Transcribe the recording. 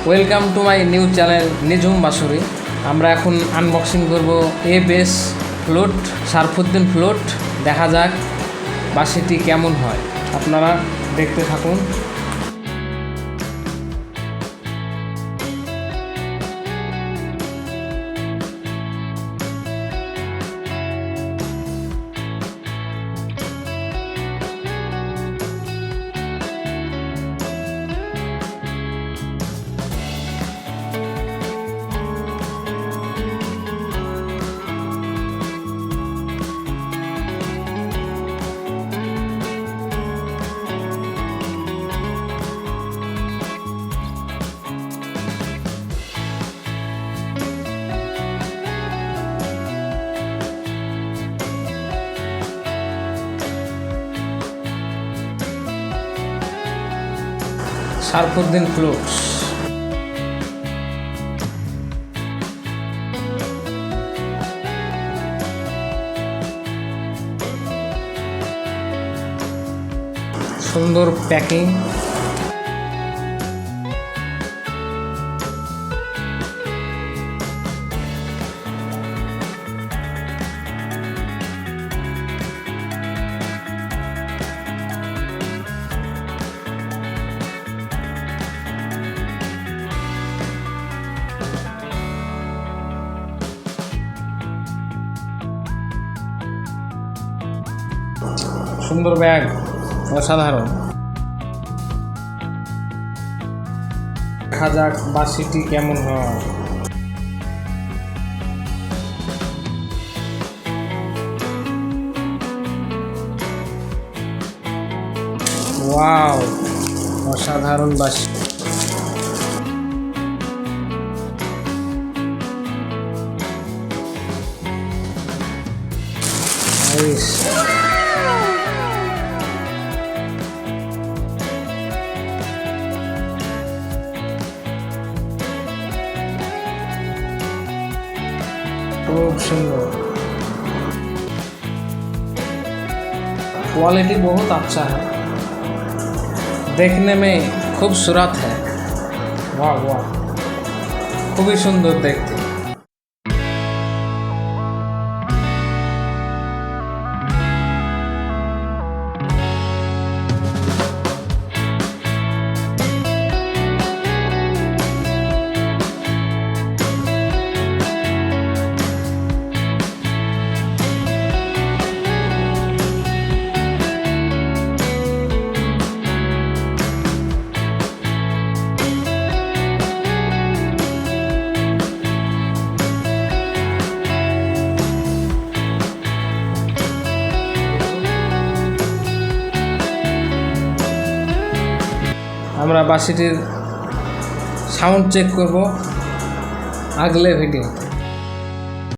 Welcome to my new channel Nijhum Bansuri. আমরা এখন unboxing করব a bass flute, Sarfuddin flute. দেখা যাক বাঁশিটি কেমন হয়, আপনারা দেখতে থাকুন। সারফুদ্দিন ফ্লোট। সুন্দর প্যাকিং। সুন্দর ব্যাগ, অসাধারণ। দেখা যাক বাঁশিটি কেমন হয়। ওয়াও, অসাধারণ বাঁশি। खूब सुंदर, क्वालिटी बहुत अच्छा है, देखने में खूबसूरत है। वाह वाह, खूब ही सुंदर देखते। আমরা বাঁশিটির সাউন্ড চেক করব আগলে ভিডিও।